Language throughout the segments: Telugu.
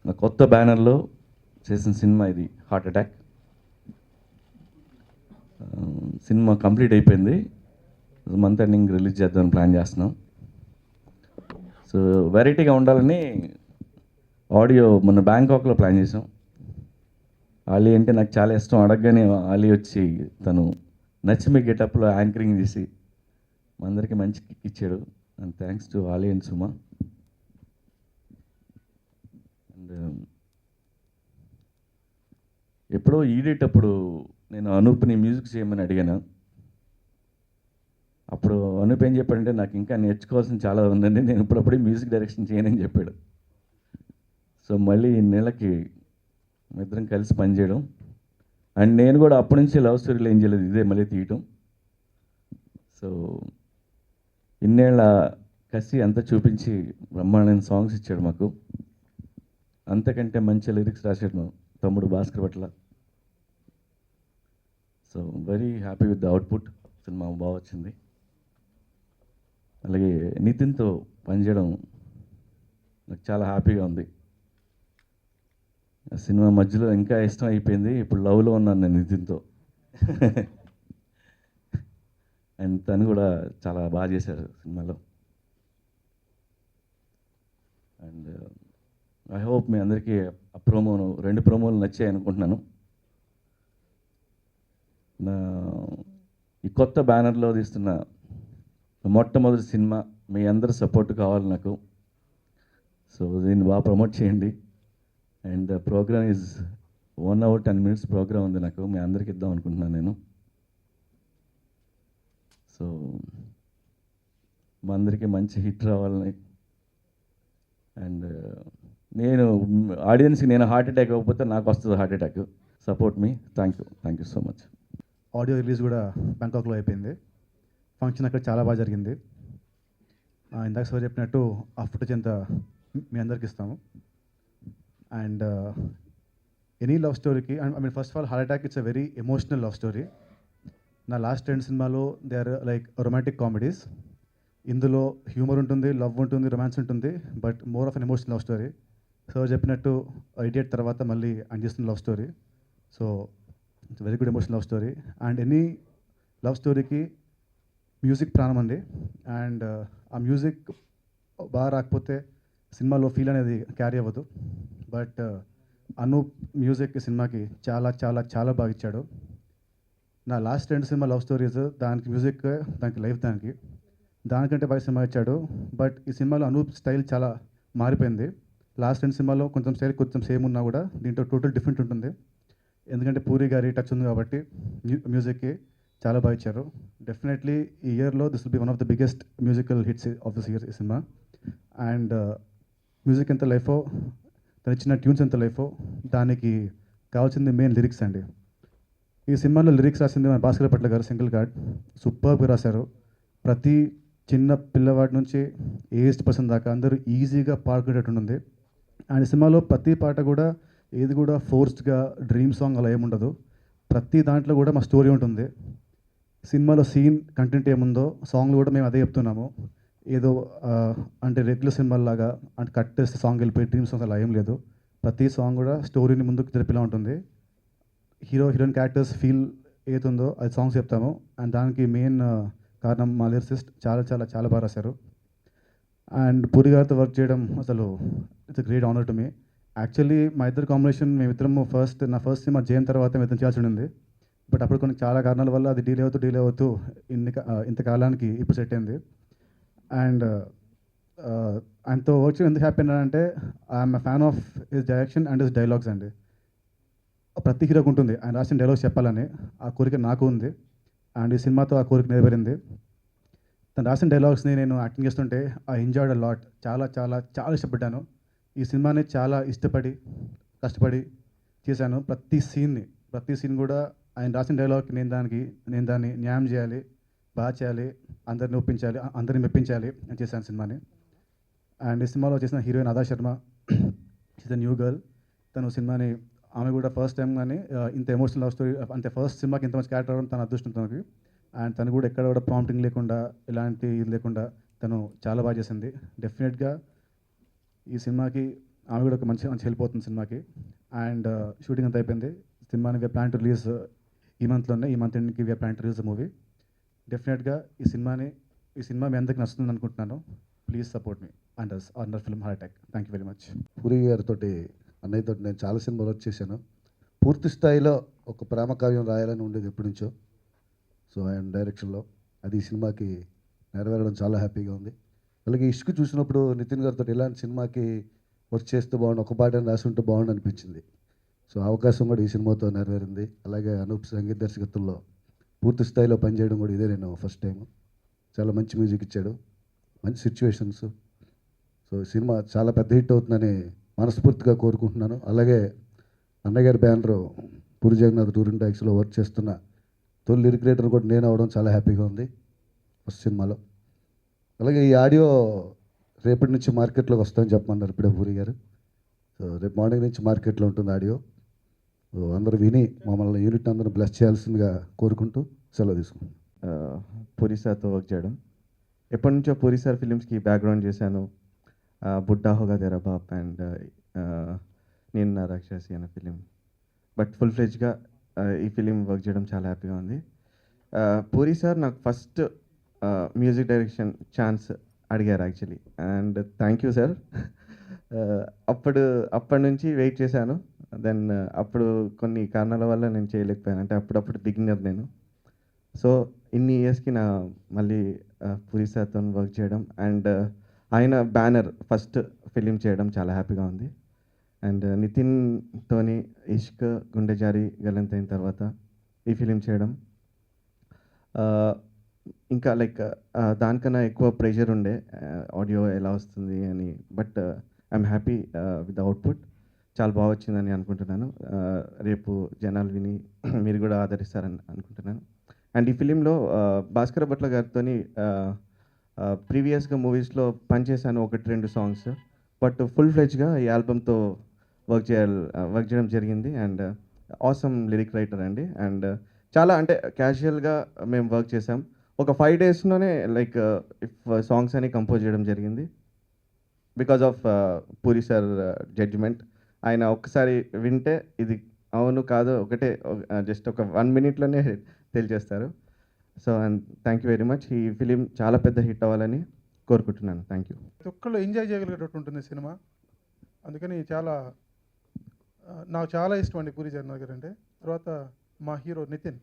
నా కొత్త బ్యానర్లో చేసిన సినిమా ఇది హార్ట్ అటాక్. సినిమా కంప్లీట్ అయిపోయింది. మంత్ ఎండింగ్ రిలీజ్ చేద్దామని ప్లాన్ చేస్తున్నాం. సో వెరైటీగా ఉండాలని ఆడియో మొన్న బ్యాంకాక్లో ప్లాన్ చేసాం. ఆలీ అంటే నాకు చాలా ఇష్టం. అడగగానే ఆలీ వచ్చి తను నచ్చి మీ గెటప్లో యాంకరింగ్ చేసి మా అందరికీ మంచి కిక్ ఇచ్చాడు. And thanks to Ali and Suma. And ఎప్పుడో ఈడేటప్పుడు నేను అనూప్ని మ్యూజిక్ చేయమని అడిగాను. అప్పుడు అనూప్ ఏం చెప్పాడంటే, నాకు ఇంకా నేర్చుకోవాల్సిన చాలా ఉందండి, నేను ఇప్పుడప్పుడే మ్యూజిక్ డైరెక్షన్ చేయనని చెప్పాడు. సో మళ్ళీ ఈ నెలకి మా ఇద్దరం కలిసి పనిచేయడం. అండ్ నేను కూడా అప్పటి నుంచి లవ్ స్టోరీలో ఏం చేయలేదు, ఇదే మళ్ళీ తీయటం. సో ఇన్నేళ్ళ కసి అంతా చూపించి బ్రహ్మాండమైన సాంగ్స్ ఇచ్చాడు మాకు. అంతకంటే మంచి లిరిక్స్ రాశాడు మా తమ్ముడు భాస్కర్ పట్ల. So very happy with the output. Cinema బాగా వచ్చింది. అలాగే నితిన్తో పనిచేయడం నాకు చాలా హ్యాపీగా ఉంది. ఆ సినిమా మధ్యలో ఇంకా ఇష్టం అయిపోయింది. ఇప్పుడు లవ్లో ఉన్నాను నేను నితిన్తో. అండ్ తను కూడా చాలా బాగా చేశారు సినిమాలో. అండ్ ఐ హోప్ మీ అందరికీ ఆ ప్రోమోను 2 ప్రోమోలు నచ్చాయి అనుకుంటున్నాను. నా ఈ కొత్త బ్యానర్లో తీస్తున్న మొట్టమొదటి సినిమా మీ అందరి సపోర్ట్ కావాలి నాకు. సో దీన్ని బాగా ప్రమోట్ చేయండి. And program is 1 hour 10 minutes program ఉంది నాకు, మీ అందరికి ఇద్దాం అనుకుంటున్నాను నేను. సో మా అందరికీ మంచి హిట్ రావాలని. అండ్ నేను ఆడియన్స్కి నేను హార్ట్ అటాక్ అవ్వకపోతే నాకు వస్తుంది heart attack. Support me. Thank you so much. Audio release కూడా బ్యాంకాక్లో అయిపోయింది. ఫంక్షన్ అక్కడ చాలా బాగా జరిగింది. ఇందాక సార్ చెప్పినట్టు ఆ ఫుటేజ్ అంతా మీ అందరికి ఇస్తాము. అండ్ ఎనీ లవ్ స్టోరీకి, I mean first of all Heart Attack it's a very emotional love story. నా లాస్ట్ 2 సినిమాలో they are like romantic comedies. ఇందులో హ్యూమర్ ఉంటుంది, లవ్ ఉంటుంది, రొమాన్స్ ఉంటుంది, but more of an emotional love story. Sir చెప్పినట్టు ఇడియట్ తర్వాత మళ్ళీ అందిస్తున్న love story. So it's very good emotional love story. And any love స్టోరీకి మ్యూజిక్ ప్రాణం అండి. అండ్ ఆ మ్యూజిక్ బాగా రాకపోతే సినిమాలో ఫీల్ అనేది క్యారీ అవ్వదు. బట్ అనూప్ మ్యూజిక్ సినిమాకి చాలా చాలా చాలా బాగా ఇచ్చాడు. నా లాస్ట్ 2 సినిమా లవ్ స్టోరీస్, దానికి మ్యూజిక్, దానికి లైఫ్, దానికంటే బాగా సినిమా ఇచ్చాడు. బట్ ఈ సినిమాలో అనూప్ స్టైల్ చాలా మారిపోయింది. లాస్ట్ 2 సినిమాలో కొంచెం స్టైల్ కొంచెం సేమ్ ఉన్నా కూడా దీంట్లో టోటల్ డిఫరెంట్ ఉంటుంది. ఎందుకంటే పూరి గారి టచ్ ఉంది కాబట్టి మ్యూజిక్కి చాలా బాగా ఇచ్చారు. డెఫినెట్లీ ఈ ఇయర్లో this will be one of the biggest musical hits of this year ఈ సినిమా. అండ్ మ్యూజిక్ ఎంత లైఫో, తను ఇచ్చిన ట్యూన్స్ ఎంత లైఫో, దానికి కావాల్సింది మెయిన్ లిరిక్స్ అండి. ఈ సినిమాలో లిరిక్స్ రాసింది మన భాస్కర్ పట్ల గారు, సింగిల్ కార్డ్. సూపర్గా రాశారు. ప్రతి చిన్న పిల్లవాడి నుంచి ఏజ్డ్ పర్సన్ దాకా అందరూ ఈజీగా పాడుకునేటట్టు ఉంది. అండ్ ఈ సినిమాలో ప్రతి పాట కూడా ఏది కూడా ఫోర్స్డ్గా డ్రీమ్ సాంగ్ అలా ఏముండదు. ప్రతి దాంట్లో కూడా మా స్టోరీ ఉంటుంది. సినిమాలో సీన్ కంటెంట్ ఏముందో సాంగ్లో కూడా మేము అదే చెప్తున్నాము. ఏదో అంటే రెగ్యులర్ సినిమాలాగా అంటే కట్ చేస్తే సాంగ్ వెళ్ళిపోయి డ్రీమ్ సాంగ్స్ అలా ఏం లేదు. ప్రతి సాంగ్ కూడా స్టోరీని ముందుకు జరిపేలా ఉంటుంది. హీరోయిన్ క్యారెక్టర్స్ ఫీల్ ఏతుందో అది సాంగ్స్ చెప్తాము. అండ్ దానికి మెయిన్ కారణం మా లిరిసిస్ట్ చాలా చాలా చాలా బాగా రాశారు. అండ్ పూరి గారితో వర్క్ చేయడం అసలు it's great honour to me. Actually మా ఇద్దరు కాంబినేషన్ మేమిద్దరం నా ఫస్ట్ సినిమా జైన్ తర్వాత మేము ఇద్దరం చేయాల్సి ఉండింది. బట్ అప్పుడు కొన్ని చాలా కారణాల వల్ల అది డీలే అవుతూ ఇంతకాలానికి ఇప్పుడు సెట్ అయింది. అండ్ ఆయనతో వర్క్ చేయడం ఎందుకు హ్యాపీ అంటే I'm a fan of his direction and his dialogues అండి. ప్రతి హీరోకి ఉంటుంది ఆయన రాసిన డైలాగ్స్ చెప్పాలని, ఆ కోరిక నాకు ఉంది. అండ్ ఈ సినిమాతో ఆ కోరిక నెరవేరింది. తను రాసిన డైలాగ్స్ని నేను యాక్టింగ్ చేస్తుంటే ఐ ఎంజాయ్డ్ అ లాట్. చాలా చాలా చాలా ఇష్టపడ్డాను. ఈ సినిమాని చాలా ఇష్టపడి కష్టపడి చేశాను. ప్రతి సీన్ కూడా ఆయన రాసిన డైలాగ్కి నేను దాన్ని న్యాయం చేయాలి, బాగా చేయాలి, అందరిని మెప్పించాలి అని చేశాను సినిమాని. అండ్ ఈ సినిమాలో చేసిన హీరోయిన్ అదా Sharma, she's the new girl. తను సినిమాని ఆమె కూడా ఫస్ట్ టైం కానీ ఇంత ఎమోషనల్ లవ్ స్టోరీ అంటే ఫస్ట్ సినిమాకి ఇంత మంచి క్యారెక్టర్ అవ్వడం తన అదృష్టం తనకి. అండ్ తను కూడా ఎక్కడ కూడా ప్రాంప్టింగ్ లేకుండా ఎలాంటి ఇది లేకుండా తను చాలా బాగా చేసింది. డెఫినెట్గా ఈ సినిమాకి ఆమె కూడా ఒక మంచి మంచి హెల్ప్ అవుతుంది సినిమాకి. అండ్ షూటింగ్ అంతా అయిపోయింది. సినిమాని వి ప్లాన్ టు రిలీజ్ ఈ మంత్లోనే, ఈ మంత్ ఎండ్కి we plan to release the movie. డెఫినెట్గా ఈ సినిమా మీ అందరికి నచ్చుతుంది అనుకుంటున్నాను. ప్లీజ్ సపోర్ట్ మీ under film Heart Attack. Thank you very much. Puri గారితో అన్నయ్యతో నేను చాలా సినిమాలు వర్క్ చేశాను. పూర్తి స్థాయిలో ఒక ప్రేమ కావ్యం రాయాలని ఉండేది ఎప్పటి నుంచో. సో ఆయన డైరెక్షన్లో అది ఈ సినిమాకి నెరవేరడం చాలా హ్యాపీగా ఉంది. అలాగే ఇష్క్ చూసినప్పుడు నితిన్ గారితో ఇలాంటి సినిమాకి వర్క్ చేస్తే బాగుండు, ఒక పాటని రాసి ఉంటే బాగుండు అనిపించింది. సో అవకాశం కూడా ఈ సినిమాతో నెరవేరింది. అలాగే అనూప్ సంగీత దర్శకత్వంలో పూర్తి స్థాయిలో పనిచేయడం కూడా ఇదే నేను ఫస్ట్ టైం. చాలా మంచి మ్యూజిక్ ఇచ్చాడు, మంచి సిచ్యువేషన్స్. సో సినిమా చాలా పెద్ద హిట్ అవుతుందని మనస్ఫూర్తిగా కోరుకుంటున్నాను. అలాగే అన్నగారి బ్యానరు పూరి జగన్నాథ్ టూరింగ్ ట్యాక్సీలో వర్క్ చేస్తున్న తొలి లిరిక్ రైటర్ కూడా నేను అవడం చాలా హ్యాపీగా ఉంది ఫస్ట్ సినిమాలో. అలాగే ఈ ఆడియో రేపటి నుంచి మార్కెట్లోకి వస్తుందని చెప్పమన్నారు ఇప్పుడే పూరి గారు. సో రేపు మార్నింగ్ నుంచి మార్కెట్లో ఉంటుంది ఆడియో. సో అందరూ విని మమ్మల్ని యూనిట్ అందరూ బ్లెస్ చేయాల్సిందిగా కోరుకుంటూ సెలవు తీసుకుంటాం. పూరి సార్తో వర్క్ చేయడం, ఎప్పటి నుంచో పూరి సార్ ఫిలిమ్స్కి బ్యాక్గ్రౌండ్ చేశాను. బుడ్డా హోగా తెరా బాప్ అండ్ నేను నా రాక్షసి అనే ఫిలిం. బట్ ఫుల్ ఫ్లెజ్గా ఈ ఫిలిం వర్క్ చేయడం చాలా హ్యాపీగా ఉంది. పూరి సార్ నాకు ఫస్ట్ మ్యూజిక్ డైరెక్షన్ ఛాన్స్ అడిగారు actually, and thank you sir. అప్పటి నుంచి వెయిట్ చేశాను. దెన్ అప్పుడు కొన్ని కారణాల వల్ల నేను చేయలేకపోయాను, అంటే అప్పుడప్పుడు బిగినర్ నేను. సో ఇన్ని ఇయర్స్కి నా మళ్ళీ పూరి సార్తో వర్క్ చేయడం అండ్ ఆయన బ్యానర్ ఫస్ట్ ఫిలిం చేయడం చాలా హ్యాపీగా ఉంది. అండ్ నితిన్తోని ఇష్క్, గుండె జారి, గల్లంతైన తర్వాత ఈ ఫిలిం చేయడం ఇంకా లైక్ దానికన్నా ఎక్కువ ప్రెషర్ ఉండే ఆడియో ఎలా వస్తుంది అని. But I'm happy with the output. చాలా బాగా వచ్చిందని అనుకుంటున్నాను. రేపు జనాలు విని మీరు కూడా ఆదరిస్తారని అనుకుంటున్నాను. అండ్ ఈ ఫిలింలో భాస్కర్ భట్ల గారితో ప్రీవియస్గా మూవీస్లో పనిచేశాను, 1-2 సాంగ్స్. బట్ ఫుల్ ఫ్లెజ్గా ఈ ఆల్బమ్తో వర్క్ చేయడం జరిగింది. అండ్ ఆసమ్ లిరిక్ రైటర్ అండి. అండ్ చాలా అంటే క్యాజువల్గా మేము వర్క్ చేసాం. ఒక 5 డేస్లోనే లైక్ సాంగ్స్ అని కంపోజ్ చేయడం జరిగింది. Because of Puri sir judgement. ఆయన ఒక్కసారి వింటే ఇది అవును కాదు ఒకటే జస్ట్ ఒక 1 మినిట్లోనే తెలియజేస్తారు. So and thank you very much. ఈ ఫిలిం చాలా పెద్ద హిట్ అవ్వాలని కోరుకుంటున్నాను. Thank you. ప్రతి ఒక్కళ్ళు ఎంజాయ్ చేయగలిగేటట్టు ఉంటుంది సినిమా. అందుకని నాకు చాలా ఇష్టం అండి పూరి జగన్నాథ్ గారు అంటే. తర్వాత మా హీరో నితిన్,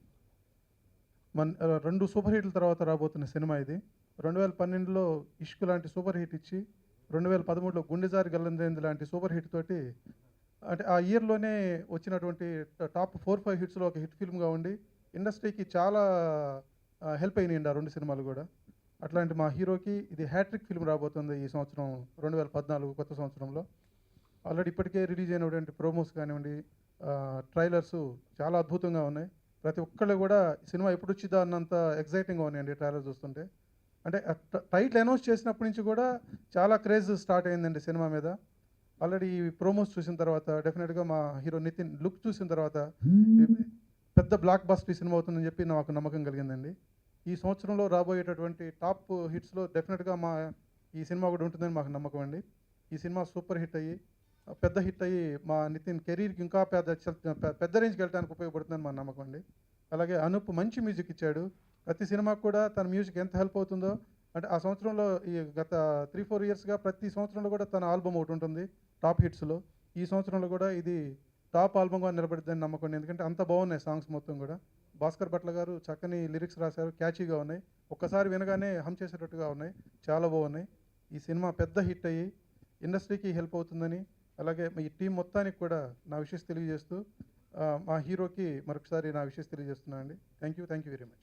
మన 2 సూపర్ హిట్ల తర్వాత రాబోతున్న సినిమా ఇది. 2012లో ఇష్క్ లాంటి సూపర్ హిట్ ఇచ్చి 2013లో గుండెజారి గల్లంతైంది లాంటి సూపర్ హిట్ తోటి, అంటే ఆ ఇయర్లోనే వచ్చినటువంటి టాప్ 4-5 హిట్స్లో ఒక హిట్ ఫిల్మ్గా ఉండి ఇండస్ట్రీకి చాలా హెల్ప్ అయినాయండి ఆ 2 సినిమాలు కూడా. అట్లాంటి మా హీరోకి ఇది హ్యాట్రిక్ ఫిల్మ్ రాబోతుంది ఈ సంవత్సరం 2014 కొత్త సంవత్సరంలో. ఆల్రెడీ ఇప్పటికే రిలీజ్ అయినటువంటి ప్రోమోస్ కానివ్వండి, ట్రైలర్స్ చాలా అద్భుతంగా ఉన్నాయి. ప్రతి ఒక్కళ్ళు కూడా సినిమా ఎప్పుడు వచ్చిందా అన్నంత ఎగ్జైటింగ్గా ఉన్నాయండి ట్రైలర్ చూస్తుంటే. అంటే టైటిల్ అనౌన్స్ చేసినప్పటి నుంచి కూడా చాలా క్రేజ్ స్టార్ట్ అయిందండి సినిమా మీద. ఆల్రెడీ ఈ ప్రోమోస్ చూసిన తర్వాత డెఫినెట్గా మా హీరో నితిన్ లుక్ చూసిన తర్వాత పెద్ద బ్లాక్ బస్టర్ సినిమా అవుతుందని చెప్పి నాకు నమ్మకం కలిగిందండి. ఈ సంవత్సరంలో రాబోయేటటువంటి టాప్ హిట్స్లో డెఫినెట్గా ఈ సినిమా కూడా ఉంటుందని మాకు నమ్మకం అండి. ఈ సినిమా సూపర్ హిట్ అయ్యి పెద్ద హిట్ అయ్యి మా నితిన్ కెరీర్కి ఇంకా పెద్ద రేంజ్కి వెళ్ళడానికి ఉపయోగపడుతుందని మా నమ్మకం అండి. అలాగే అనూప్ మంచి మ్యూజిక్ ఇచ్చాడు. ప్రతి సినిమాకు కూడా తన మ్యూజిక్ ఎంత హెల్ప్ అవుతుందో, అంటే ఆ సంవత్సరంలో ఈ గత 3-4 ఇయర్స్గా ప్రతి సంవత్సరంలో కూడా తన ఆల్బమ్ ఒకటి ఉంటుంది టాప్ హిట్స్లో. ఈ సంవత్సరంలో కూడా ఇది టాప్ ఆల్బమ్గా నిలబడుతుందని నమ్మకం. ఎందుకంటే అంత బాగున్నాయి సాంగ్స్ మొత్తం కూడా. భాస్కర్ భట్ల గారు చక్కని లిరిక్స్ రాశారు, క్యాచీగా ఉన్నాయి, ఒక్కసారి వినగానే హమ్ చేసేటట్టుగా ఉన్నాయి, చాలా బాగున్నాయి. ఈ సినిమా పెద్ద హిట్ అయ్యి ఇండస్ట్రీకి హెల్ప్ అవుతుందని, అలాగే ఈ టీం మొత్తానికి కూడా నా విషెస్ తెలియజేస్తూ మా హీరోకి మరొకసారి నా విషెస్ తెలియజేస్తున్నాను అండి. Thank you very much.